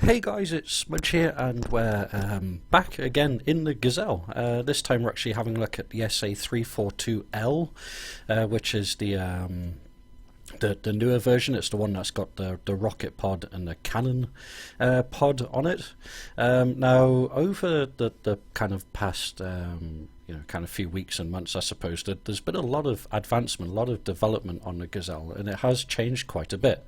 Hey guys, it's Smudge here, and we're back again in the Gazelle. This time we're actually having a look at the SA-342L, which is the newer version. It's the one that's got the rocket pod and the cannon pod on it. Now, over the kind of past kind of few weeks and months, I suppose, there's been a lot of advancement, a lot of development on the Gazelle, and it has changed quite a bit.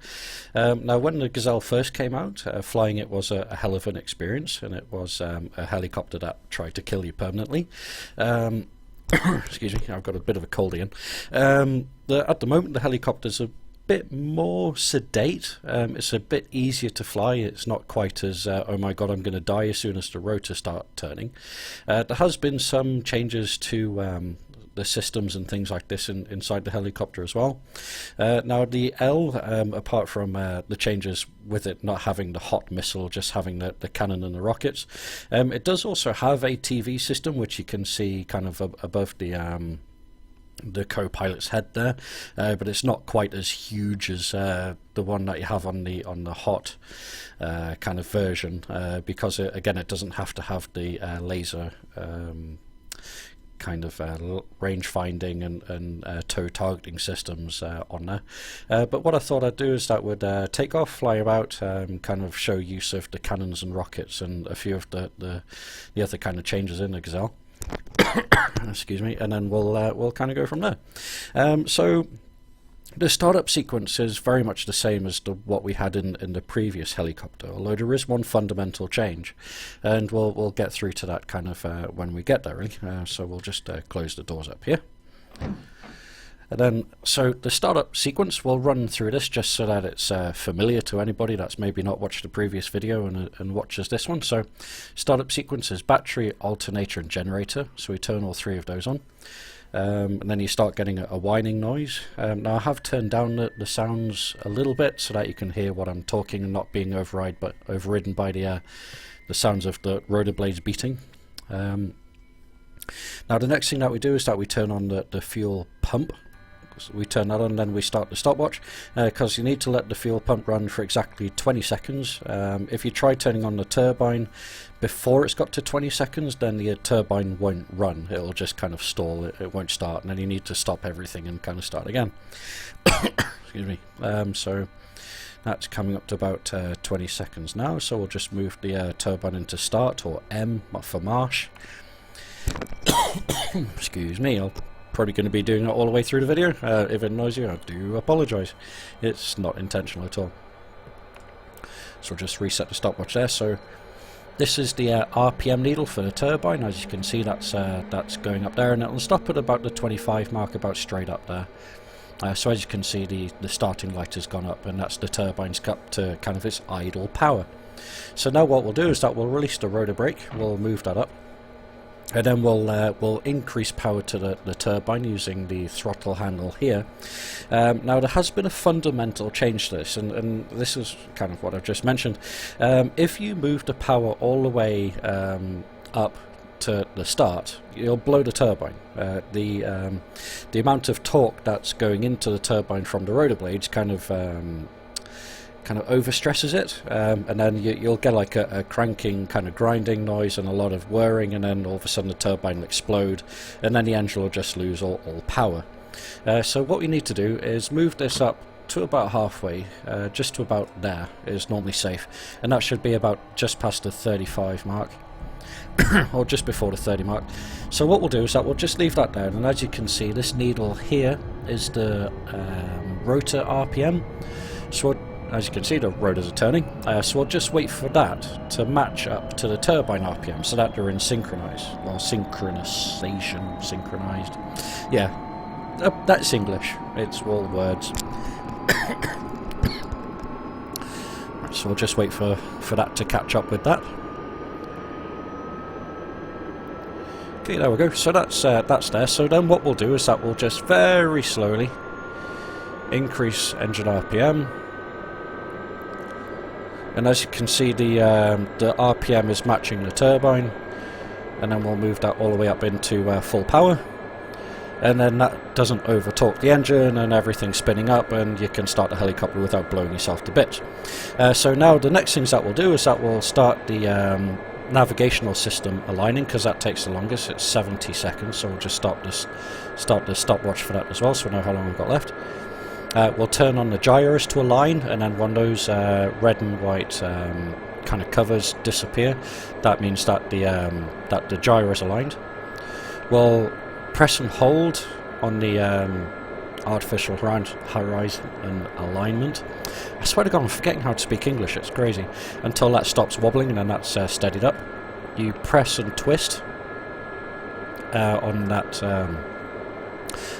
Now, when the Gazelle first came out, flying it was a hell of an experience, and it was a helicopter that tried to kill you permanently. Excuse me, I've got a bit of a cold again. At the moment, the helicopter's a bit more sedate. It's a bit easier to fly. It's not quite as oh my god, I'm going to die as soon as the rotor start turning. There has been some changes to the systems and things like this inside the helicopter as well. Now the L, apart from the changes with it not having the hot missile, just having the cannon and the rockets, it does also have a TV system, which you can see kind of above the co-pilot's head there, but it's not quite as huge as the one that you have on the hot kind of version, because again, it doesn't have to have the laser kind of range finding and tow targeting systems on there. But what I thought I'd do is that would take off, fly about, kind of show use of the cannons and rockets and a few of the other kind of changes in the Gazelle. Excuse me, and then we'll kind of go from there. So the startup sequence is very much the same as what we had in the previous helicopter, although there is one fundamental change, and we'll get through to that kind of when we get there, really. So we'll just close the doors up here. And then, so the startup sequence, we'll run through this just so that it's familiar to anybody that's maybe not watched the previous video and watches this one. So startup sequence is battery, alternator and generator. So we turn all three of those on. And then you start getting a whining noise. Now I have turned down the sounds a little bit so that you can hear what I'm talking and not being overridden by the sounds of the rotor blades beating. Now the next thing that we do is that we turn on the fuel pump. So we turn that on and then we start the stopwatch, because you need to let the fuel pump run for exactly 20 seconds. If you try turning on the turbine before it's got to 20 seconds, then the turbine won't run. It'll just kind of stall, it won't start, and then you need to stop everything and kind of start again. Excuse me. So that's coming up to about 20 seconds now, so we'll just move the turbine into start, or M for marsh. Excuse me, I'll probably going to be doing it all the way through the video. If it annoys you, I do apologise. It's not intentional at all. So we'll just reset the stopwatch there. So this is the RPM needle for the turbine. As you can see, that's going up there, and it'll stop at about the 25 mark, about straight up there. So as you can see, the starting light has gone up, and that's the turbine's up to kind of its idle power. So now what we'll do is that we'll release the rotor brake, we'll move that up, and then we'll increase power to the turbine using the throttle handle here. Now there has been a fundamental change to this, and this is kind of what I've just mentioned. If you move the power all the way up to the start, you'll blow the turbine. The amount of torque that's going into the turbine from the rotor blades kind of overstresses it, and then you'll get like a cranking, kind of grinding noise and a lot of whirring, and then all of a sudden the turbine will explode, and then the engine will just lose all power. So what we need to do is move this up to about halfway, just to about there is normally safe, and that should be about just past the 35 mark. Or just before the 30 mark. So what we'll do is that we'll just leave that down, and as you can see, this needle here is the rotor RPM. So as you can see, the rotors are turning, so we'll just wait for that to match up to the turbine RPM so that they're in synchronized, or synchronization, synchronized. Yeah, that's English, it's all words. Right, so we'll just wait for that to catch up with that. Okay, there we go, so that's there. So then what we'll do is that we'll just very slowly increase engine RPM. And as you can see, the RPM is matching the turbine, and then we'll move that all the way up into full power. and then that doesn't over torque the engine and everything's spinning up, and you can start the helicopter without blowing yourself to bits. So now the next things that we'll do is that we'll start the navigational system aligning, because that takes the longest. It's 70 seconds, so we'll just start the stopwatch for that as well, so we know how long we've got left. We'll turn on the gyros to align, and then when those red and white kind of covers disappear, that means that the gyro is aligned. We'll press and hold on the artificial horizon and alignment. I swear to God, I'm forgetting how to speak English, it's crazy. Until that stops wobbling, and then that's steadied up. You press and twist on that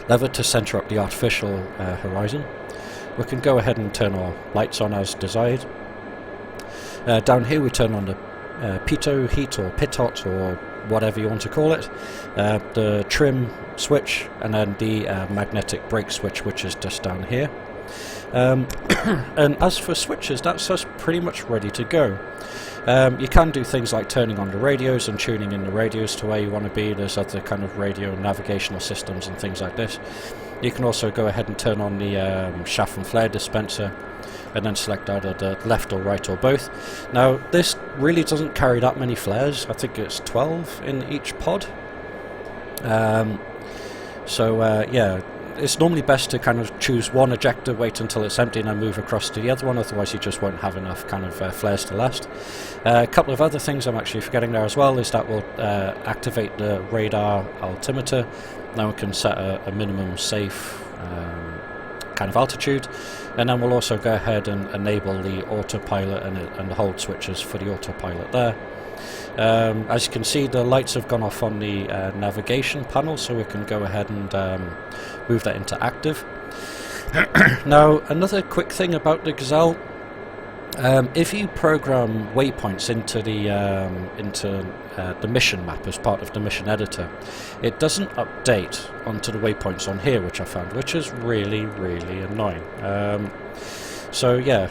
lever to center up the artificial horizon. We can go ahead and turn our lights on as desired. Down here we turn on the pitot heat or pitot or whatever you want to call it, the trim switch, and then the magnetic brake switch, which is just down here. And as for switches, that's us pretty much ready to go. You can do things like turning on the radios and tuning in the radios to where you want to be. There's other kind of radio navigational systems and things like this. You can also go ahead and turn on the chaff and flare dispenser, and then select either the left or right or both. Now this really doesn't carry that many flares. I think it's 12 in each pod. Yeah, it's normally best to kind of choose one ejector, wait until it's empty, and then move across to the other one, otherwise you just won't have enough kind of flares to last. A couple of other things I'm actually forgetting there as well is that we'll activate the radar altimeter. Now we can set a minimum safe kind of altitude, and then we'll also go ahead and enable the autopilot and the hold switches for the autopilot there. As you can see, the lights have gone off on the navigation panel, so we can go ahead and move that into active. Now, another quick thing about the Gazelle, if you program waypoints into the mission map as part of the mission editor, it doesn't update onto the waypoints on here, which I found, which is really, really annoying. So yeah,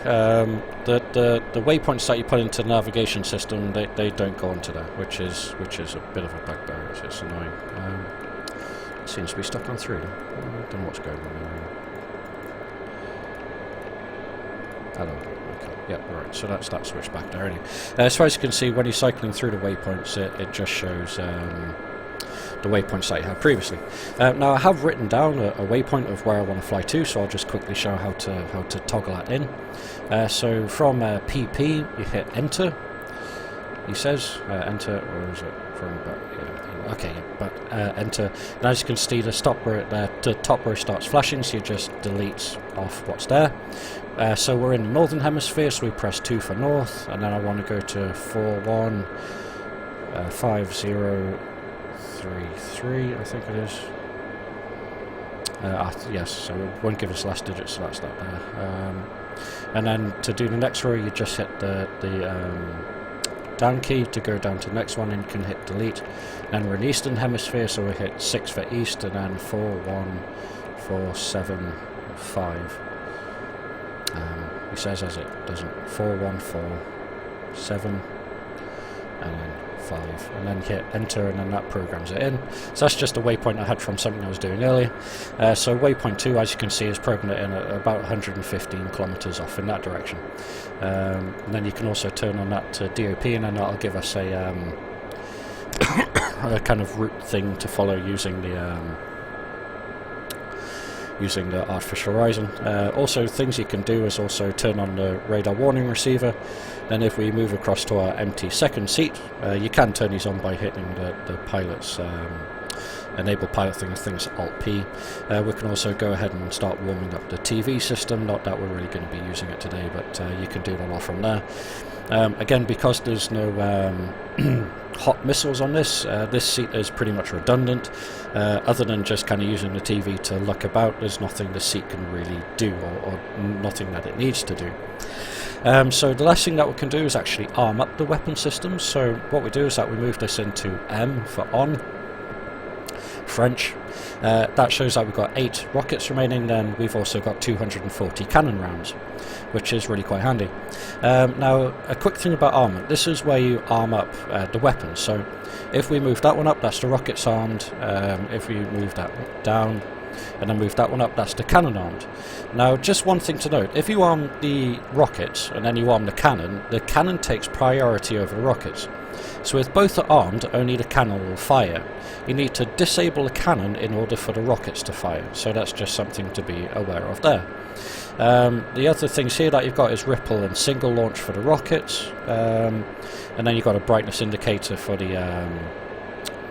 the waypoints that you put into the navigation system, they don't go onto there, which is a bit of a bugbear. It's annoying. It seems to be stuck on 3. I don't know what's going on there. Hello. Okay. Yep. Right. So that's that switch back there. Anyway, so as you can see, when you're cycling through the waypoints, it just shows the waypoints that you had previously. Now I have written down a waypoint of where I want to fly to, so I'll just quickly show how to toggle that in. So from PP you hit enter. He says enter, or is it from? Okay, yeah, but enter. And as you can see, the top row starts flashing, so you just delete off what's there. So we're in the northern hemisphere, so we press 2 for north, and then I want to go to 415033, I think it is. Yes, so it won't give us last digits, so that's that there. And then to do the next row, you just hit the down key to go down to the next one, and you can hit delete. And we're in eastern hemisphere, so we hit 6 for east, and then 41475. He says as it doesn't, 4147, and then 5, and then hit enter, and then that programs it in. So that's just a waypoint I had from something I was doing earlier. So waypoint 2, as you can see, is programmed it in at about 115 kilometers off in that direction. And then you can also turn on that to DOP, and then that'll give us a kind of route thing to follow using the artificial horizon. Also, things you can do is also turn on the radar warning receiver. Then if we move across to our empty second seat, you can turn these on by hitting the pilot's enable pilot things Alt-P. We can also go ahead and start warming up the TV system. Not that we're really going to be using it today, but you can do it all from there. Again, because there's no hot missiles on this, this seat is pretty much redundant. Other than just kind of using the TV to look about, there's nothing the seat can really do, or nothing that it needs to do. So the last thing that we can do is actually arm up the weapon system. So what we do is that we move this into M for on. French. That shows that we've got 8 rockets remaining. Then we've also got 240 cannon rounds, which is really quite handy. Now, a quick thing about armament. This is where you arm up the weapons. So if we move that one up, that's the rockets armed. If we move that down and then move that one up, that's the cannon armed. Now, just one thing to note, if you arm the rockets and then you arm the cannon takes priority over the rockets. So if both are armed, only the cannon will fire. You need to disable the cannon in order for the rockets to fire, so that's just something to be aware of there. The other things here that you've got is ripple and single launch for the rockets, and then you've got a brightness indicator for the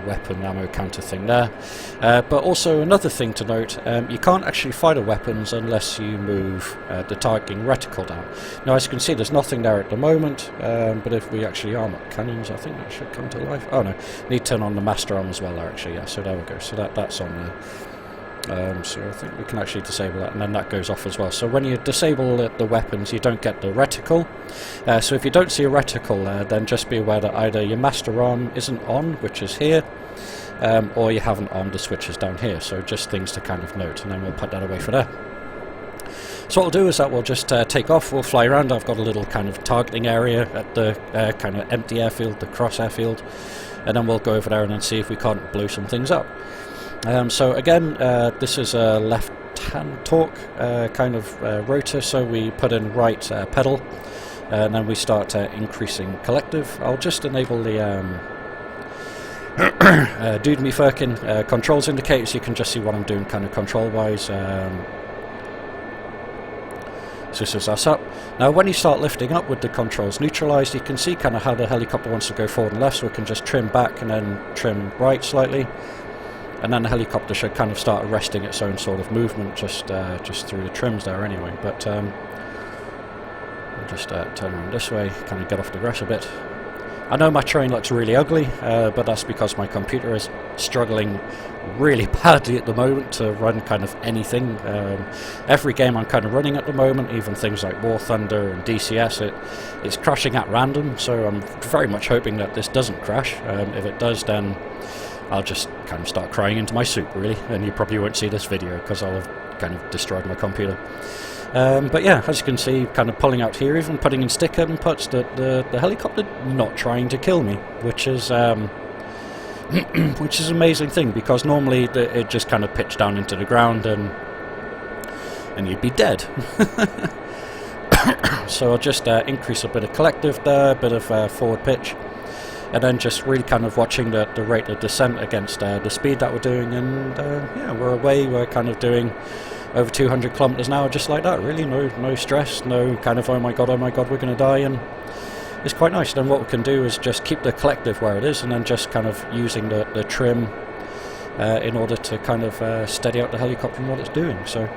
weapon ammo counter thing there. But also another thing to note, you can't actually fire the weapons unless you move the targeting reticle down. Now, as you can see, there's nothing there at the moment, but if we actually arm up cannons, I think that should come to life. Oh no, need to turn on the master arm as well there, actually. Yeah, so there we go, so that's on there. So I think we can actually disable that, and then that goes off as well. So when you disable the weapons, you don't get the reticle. So if you don't see a reticle, then just be aware that either your master arm isn't on, which is here, or you haven't armed the switches down here. So just things to kind of note, and then we'll put that away for there. So what we'll do is that we'll just take off, we'll fly around. I've got a little kind of targeting area at the kind of empty airfield, the cross airfield, and then we'll go over there and then see if we can't blow some things up. So again, this is a left-hand torque kind of rotor, so we put in right pedal, and then we start increasing collective. I'll just enable the Dude Me Firkin controls indicator, so you can just see what I'm doing kind of control-wise. So this is us up. Now when you start lifting up with the controls neutralised, you can see kind of how the helicopter wants to go forward and left, so we can just trim back and then trim right slightly. And then the helicopter should kind of start arresting its own sort of movement just through the trims there anyway. But we'll just turn around this way, kind of get off the grass a bit. I know my terrain looks really ugly, but that's because my computer is struggling really badly at the moment to run kind of anything. Every game I'm kind of running at the moment, even things like War Thunder and DCS, it's crashing at random, so I'm very much hoping that this doesn't crash. If it does, then I'll just kind of start crying into my soup, really, and you probably won't see this video because I'll have kind of destroyed my computer. But yeah, as you can see, kind of pulling out here, even putting in stick inputs, the helicopter not trying to kill me, which is an amazing thing, because normally it just kind of pitched down into the ground and you'd be dead. So I'll just increase a bit of collective there, a bit of forward pitch. And then just really kind of watching the rate of descent against the speed that we're doing, and yeah, we're away. We're kind of doing over 200 kilometers an hour, just like that. Really, no stress, no kind of oh my god, we're going to die, and it's quite nice. Then what we can do is just keep the collective where it is, and then just kind of using the trim in order to kind of steady out the helicopter and what it's doing. So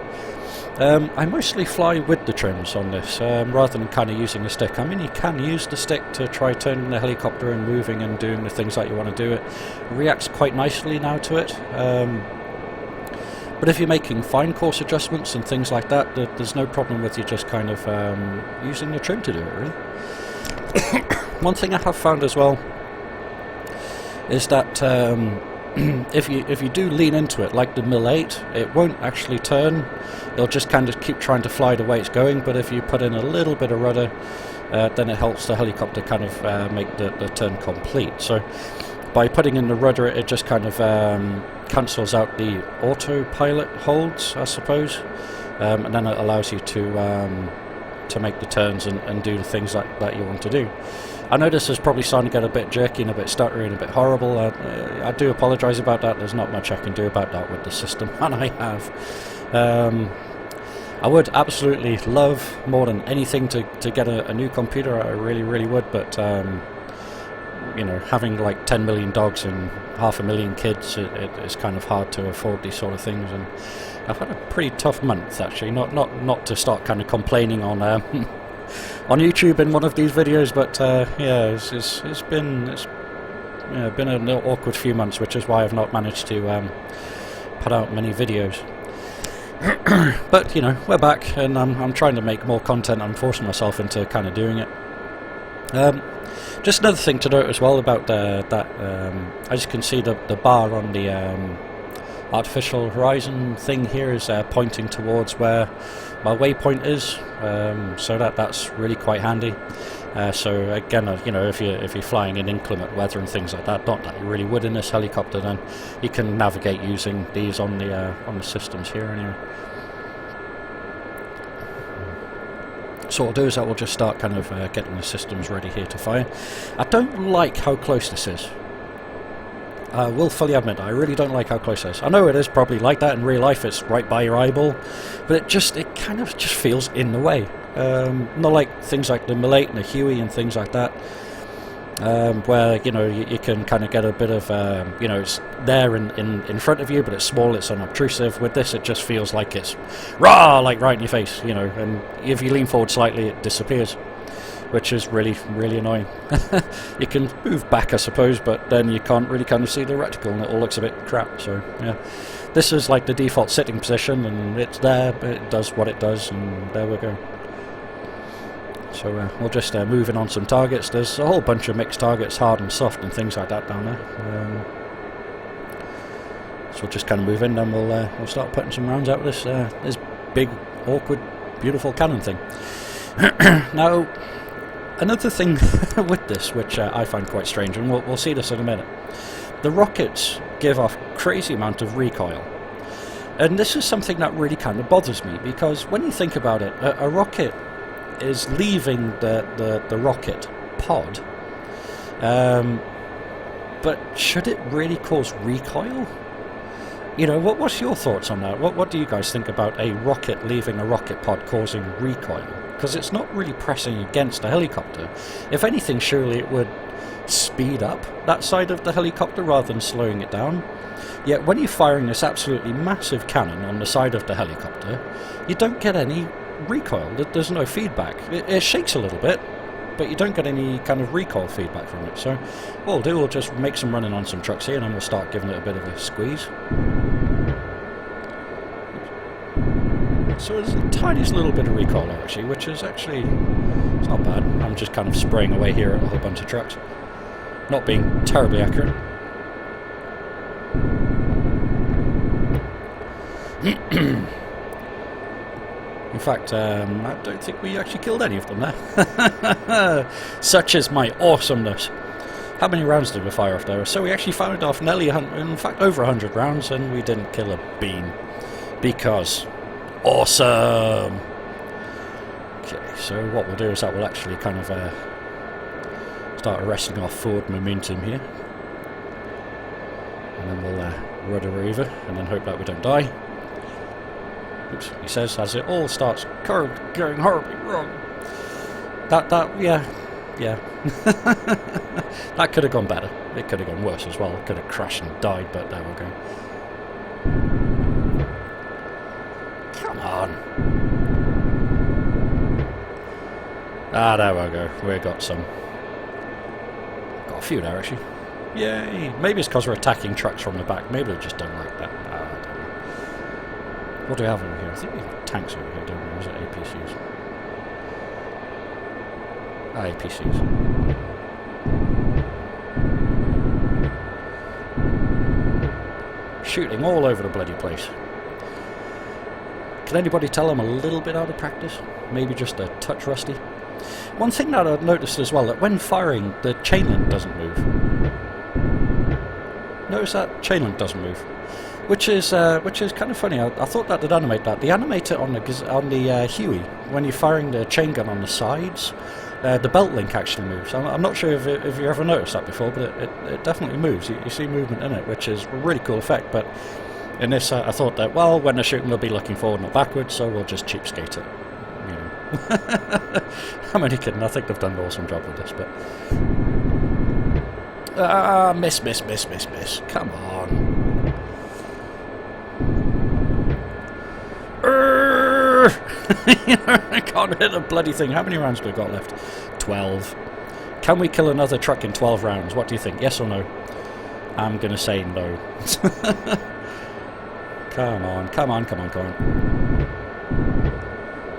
I mostly fly with the trims on this, rather than kind of using the stick. I mean, you can use the stick to try turning the helicopter and moving and doing the things that you want to do. It reacts quite nicely now to it. But if you're making fine course adjustments and things like that, there's no problem with you just kind of using the trim to do it, really. One thing I have found as well is that if you do lean into it, like the Mil 8, it won't actually turn. It'll just kind of keep trying to fly the way it's going, but if you put in a little bit of rudder, then it helps the helicopter kind of make the turn complete. So by putting in the rudder, it just kind of cancels out the autopilot holds, I suppose, and then it allows you to make the turns and do the things that you want to do. I know this is probably starting to get a bit jerky and a bit stuttery and a bit horrible. I do apologise about that. There's not much I can do about that with the system that I have. I would absolutely love, more than anything, to get a new computer. I really, really would, but you know, having like 10 million dogs and 500,000 kids, it's kind of hard to afford these sort of things. And I've had a pretty tough month, actually. Not to start kind of complaining on on YouTube in one of these videos, but yeah, it's been an awkward few months, which is why I've not managed to put out many videos. But you know, we're back, and I'm trying to make more content. I'm forcing myself into kind of doing it. Just another thing to note as well about that, as you can see, the bar on the artificial horizon thing here is pointing towards where my waypoint is, so that's really quite handy. So again, you know, if you're flying in inclement weather and things like that, not that you really would in this helicopter, then you can navigate using these on the systems here anyway. So what I'll do is I will just start kind of getting the systems ready here to fire. I don't like how close this is. I will fully admit I really don't like how close it is. I know it is probably like that in real life, it's right by your eyeball, but it kind of just feels in the way. Not like things like the Malate and the Huey and things like that, where, you know, you can kind of get a bit of, you know, it's there in front of you, but it's small, it's unobtrusive. With this, it just feels like it's rah, like right in your face, you know, and if you lean forward slightly, it disappears, which is really, really annoying. You can move back, I suppose, but then you can't really kind of see the reticle, and it all looks a bit crap. So yeah, this is like the default sitting position, and it's there, but it does what it does, and there we go. So we'll just move in on some targets. There's a whole bunch of mixed targets, hard and soft and things like that down there. So we'll just kind of move in, then we'll start putting some rounds out of this big, awkward, beautiful cannon thing. Now, another thing with this, which I find quite strange, and we'll see this in a minute, the rockets give off crazy amount of recoil. And this is something that really kind of bothers me, because when you think about it, a rocket is leaving the rocket pod, but should it really cause recoil? You know, what's your thoughts on that? What do you guys think about a rocket leaving a rocket pod causing recoil? Because it's not really pressing against the helicopter. If anything, surely it would speed up that side of the helicopter rather than slowing it down. Yet when you're firing this absolutely massive cannon on the side of the helicopter, you don't get any recoil. There's no feedback. It shakes a little bit, but you don't get any kind of recoil feedback from it. So what we'll do, we'll just make some running on some trucks here, and then we'll start giving it a bit of a squeeze. So there's a tiniest little bit of recoil there, actually, which is actually, it's not bad. I'm just kind of spraying away here at a whole bunch of trucks, not being terribly accurate. In fact, I don't think we actually killed any of them there. Such is my awesomeness. How many rounds did we fire off there? So we actually fired off nearly, in fact, over 100 rounds, and we didn't kill a bean. Because awesome! Okay, so what we'll do is that we'll actually kind of start arresting our forward momentum here. And then we'll rudder over, and then hope that we don't die. Oops, he says as it all starts going horribly wrong. Yeah. That could have gone better. It could have gone worse as well. It could have crashed and died, but there we go. Come on. Ah, there we go. We got some. Got a few there, actually. Yay. Maybe it's because we're attacking trucks from the back. Maybe they just don't like that. What do we have over here? I think we have tanks over here, don't we? Or is it APCs? APCs. Shooting all over the bloody place. Can anybody tell I'm a little bit out of practice? Maybe just a touch rusty? One thing that I've noticed as well, that when firing, the chain link doesn't move. Notice that chain link doesn't move. Which is kind of funny. I thought that they'd animate that. They animate it on the Huey when you're firing the chain gun on the sides. The belt link actually moves. I'm not sure if you ever noticed that before, but it definitely moves. You see movement in it, which is a really cool effect. But in this, I thought that, well, when they're shooting, they'll be looking forward, not backwards, so we'll just cheapskate it. You know. I'm only kidding. I think they've done an awesome job with this, but miss. Come on. I can't hit a bloody thing. How many rounds have we got left? 12. Can we kill another truck in 12 rounds? What do you think? Yes or no? I'm going to say no. Come on.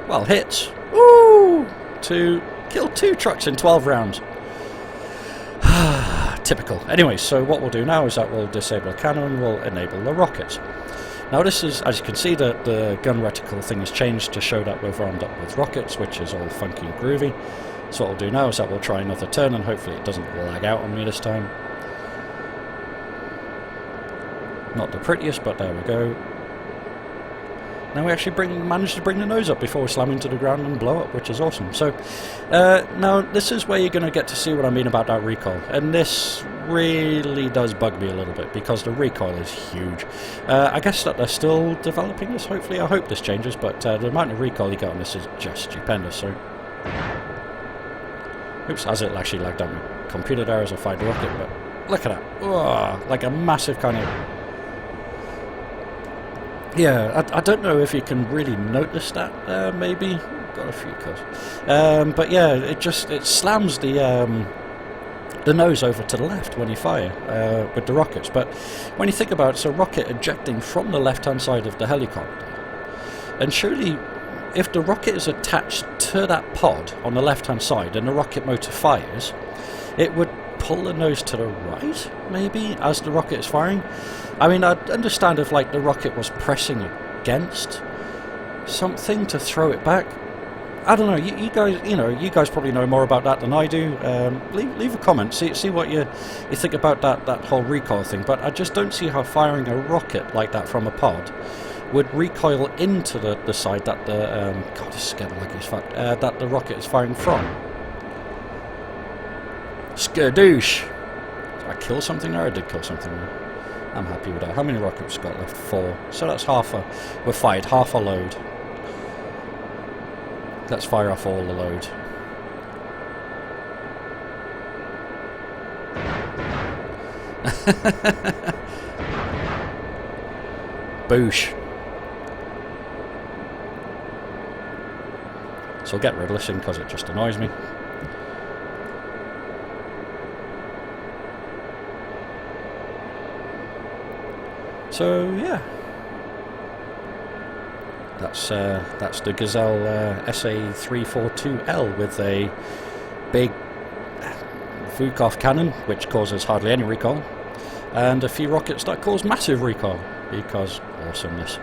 Well, hits. Woo! To kill 2 trucks in 12 rounds. Typical. Anyway, so what we'll do now is that we'll disable the cannon, we'll enable the rockets. Now this is, as you can see, the gun reticle thing has changed to show that we've armed up with rockets, which is all funky and groovy. So what we'll do now is that we'll try another turn, and hopefully it doesn't lag out on me this time. Not the prettiest, but there we go. Now we actually managed to bring the nose up before we slam into the ground and blow up, which is awesome. So now this is where you're going to get to see what I mean about that recoil, and this really does bug me a little bit because the recoil is huge. I guess that they're still developing this. Hopefully, I hope this changes, but the amount of recoil you get on this is just stupendous. So, oops, as it actually lagged down my computer there as I fired the rocket, but look at that, oh, like a massive kind of. Yeah, I don't know if you can really notice that, maybe. Got a few kills. But yeah, it slams the nose over to the left when you fire with the rockets. But when you think about it, it's a rocket ejecting from the left-hand side of the helicopter. And surely, if the rocket is attached to that pod on the left-hand side and the rocket motor fires, it would pull the nose to the right, maybe, as the rocket is firing. I mean, I'd understand if, like, the rocket was pressing against something to throw it back. I don't know. You guys probably know more about that than I do. Leave a comment. See what you think about that whole recoil thing. But I just don't see how firing a rocket like that from a pod would recoil into the side that the God, this is getting laggy as fuck. That the rocket is firing from. Skadoosh! Did I kill something there? I did kill something there. I'm happy with that. How many rockets got left? 4. So that's we've fired half a load. Let's fire off all the load. Boosh. So I'll get rid of this thing because it just annoys me. So yeah, that's the Gazelle SA-342L with a big takeoff cannon, which causes hardly any recoil, and a few rockets that cause massive recoil because awesomeness.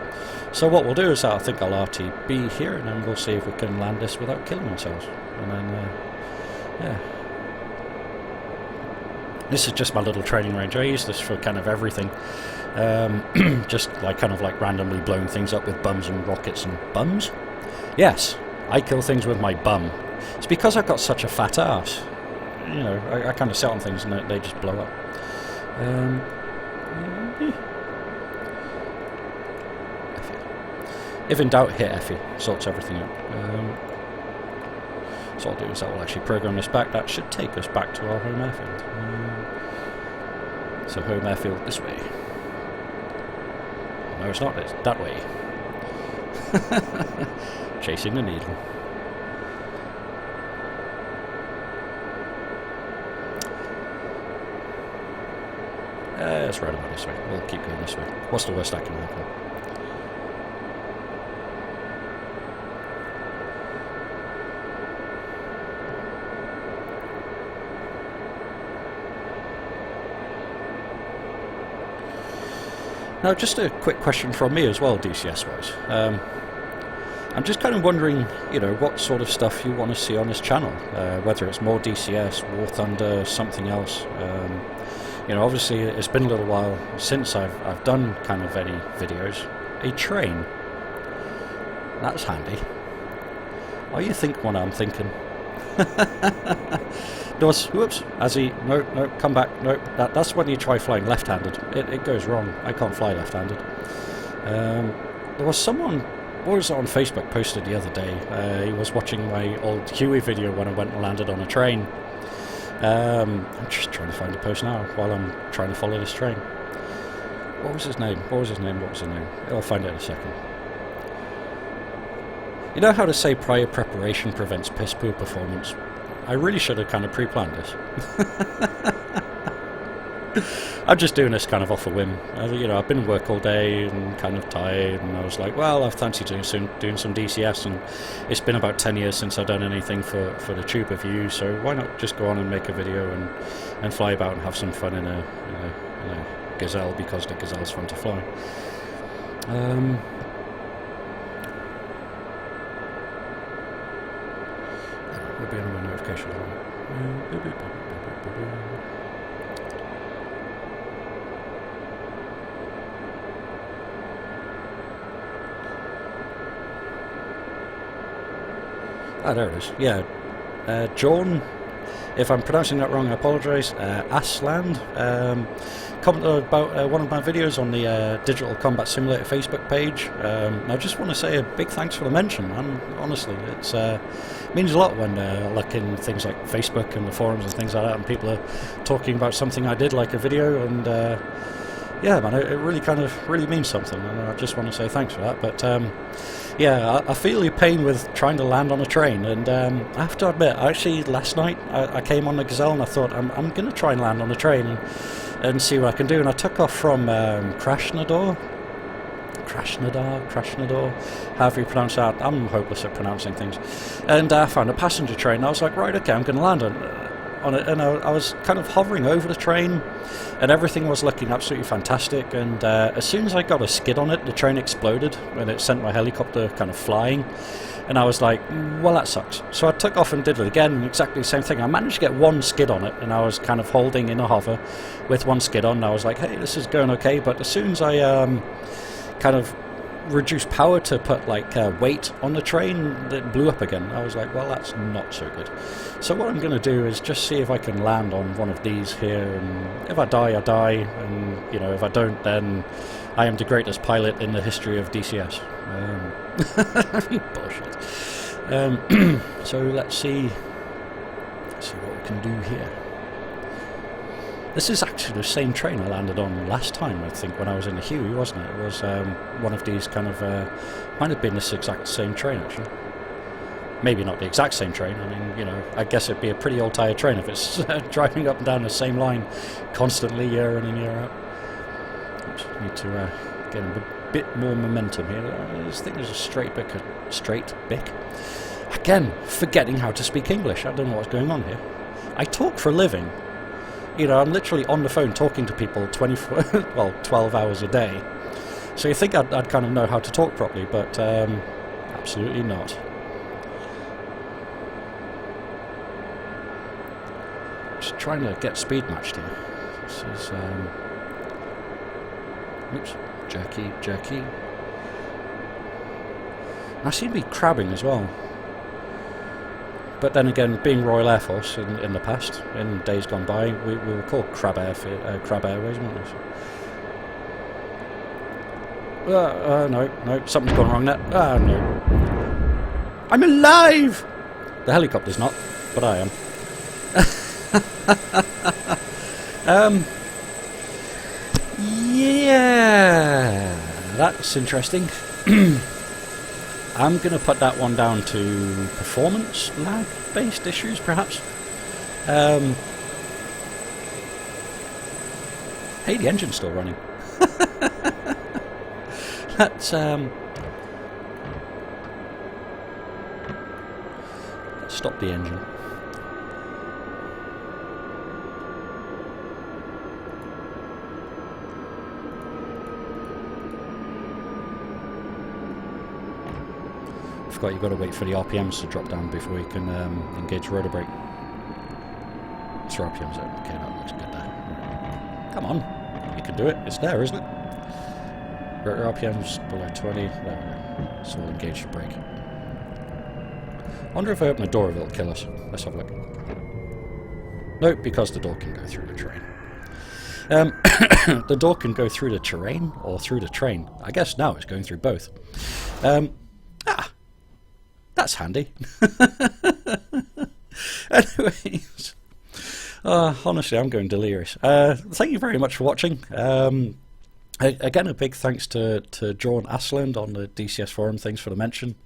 So what we'll do is I think I'll RTB here, and then we'll see if we can land this without killing ourselves. And then yeah. This is just my little training range. I use this for kind of everything. Just like kind of like randomly blowing things up with bums and rockets and bums. Yes, I kill things with my bum. It's because I've got such a fat ass. You know, I kind of sit on things and they just blow up. If in doubt, hit Effie. Sorts everything out. So I'll do is I will actually program this back. That should take us back to our home airfield. So home airfield this way. No, it's not. It's that way. Chasing the needle. It's right about this way. We'll keep going this way. What's the worst that can happen? Now, just a quick question from me as well, DCS-wise. I'm just kind of wondering, you know, what sort of stuff you want to see on this channel. Whether it's more DCS, War Thunder, something else. You know, obviously it's been a little while since I've done kind of any videos. A train. That's handy. Oh, you think what I'm thinking. Does, whoops, as he, no, come back, no, that's when you try flying left-handed. It goes wrong. I can't fly left-handed. There was someone, what was it on Facebook, posted the other day. He was watching my old Huey video when I went and landed on a train. I'm just trying to find the post now while I'm trying to follow this train. What was his name? I'll find out in a second. You know how to say prior preparation prevents piss-poor performance? I really should have kind of pre-planned this. I'm just doing this kind of off a whim. You know, I've been at work all day and kind of tired, and I was like, well, I fancy doing some DCS, and it's been about 10 years since I've done anything for the Tube of You, so why not just go on and make a video and fly about and have some fun in a Gazelle, because the Gazelle's fun to fly. There'll be another notification. Ah, there it is. Yeah, John, if I'm pronouncing that wrong, I apologise. Asland commented about one of my videos on the Digital Combat Simulator Facebook page. I just want to say a big thanks for the mention, man. Honestly, it's means a lot when like in things like Facebook and the forums and things like that, and people are talking about something I did, like a video, and yeah, man, it really kind of really means something, and I just want to say thanks for that. But yeah, I feel your pain with trying to land on a train, and I have to admit, actually last night I came on the Gazelle and I thought I'm going to try and land on a train and see what I can do, and I took off from Krasnodar, however you pronounce that. I'm hopeless at pronouncing things, and I found a passenger train, and I was like, right, okay, I'm going to land on it, and I was kind of hovering over the train, and everything was looking absolutely fantastic, and as soon as I got a skid on it, the train exploded, and it sent my helicopter kind of flying, and I was like, well, that sucks. So I took off and did it again, exactly the same thing. I managed to get one skid on it, and I was kind of holding in a hover with one skid on, and I was like, hey, this is going okay, but as soon as I kind of reduced power to put like weight on the train, it blew up again. I was like, well, that's not so good. So what I'm going to do is just see if I can land on one of these here, and if I die, I die, and you know, if I don't, then I am the greatest pilot in the history of DCS. Bullshit. So let's see what we can do here. This is actually the same train I landed on last time, I think, when I was in the Huey, wasn't it? It was one of these kind of... might have been this exact same train, actually. Maybe not the exact same train. I mean, you know, I guess it'd be a pretty old tired train if it's driving up and down the same line constantly, year in and year out. Oops, need to get a bit more momentum here. I just think there's a straight bick. Again, forgetting how to speak English. I don't know what's going on here. I talk for a living. You know, I'm literally on the phone talking to people 12 hours a day. So you think I'd kind of know how to talk properly, but absolutely not. Just trying to get speed matched here. This is oops, jerky. I seem to be crabbing as well. But then again, being Royal Air Force in the past, in days gone by, we were called Crab Airways, weren't we? No, something's gone wrong there. No. I'm alive! The helicopter's not, but I am. Yeah, that's interesting. I'm going to put that one down to performance lag-based issues, perhaps. Hey, the engine's still running. Let's stop the engine. You've got to wait for the RPMs to drop down before you can engage rotor brake. It's RPMs there. Okay, that looks good there. Come on, you can do it. It's there, isn't it? Rotor RPMs below 20. There. So we'll engage the brake. I wonder if I open the door if it'll kill us. Let's have a look. Nope, because the door can go through the train. The door can go through the terrain or through the train. I guess now it's going through both. That's handy. Anyways, honestly, I'm going delirious. Thank you very much for watching. Again, a big thanks to John Asland on the DCS forum. Thanks for the mention.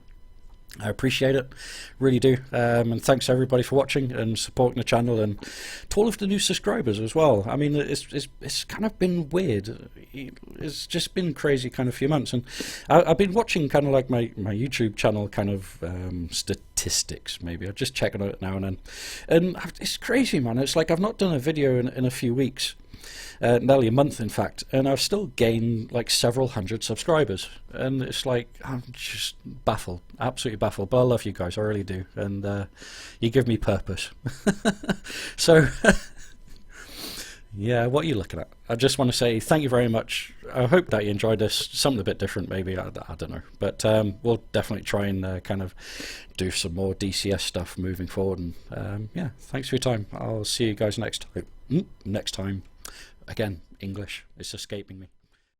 I appreciate it, really do. And thanks everybody for watching and supporting the channel, and to all of the new subscribers as well. I mean, it's kind of been weird. It's just been crazy kind of few months, and I've been watching kind of like my YouTube channel kind of statistics. Maybe I just check on it now and then, and it's crazy, man. It's like I've not done a video in a few weeks. nearly a month in fact, and I've still gained like several hundred subscribers, and it's like I'm just baffled, absolutely baffled. But I love you guys, I really do, and you give me purpose. So yeah, what are you looking at? I just want to say thank you very much. I hope that you enjoyed this. Something a bit different, maybe. I don't know. But we'll definitely try and kind of do some more DCS stuff moving forward. And yeah, thanks for your time. I'll see you guys next time. Again, English. It's escaping me.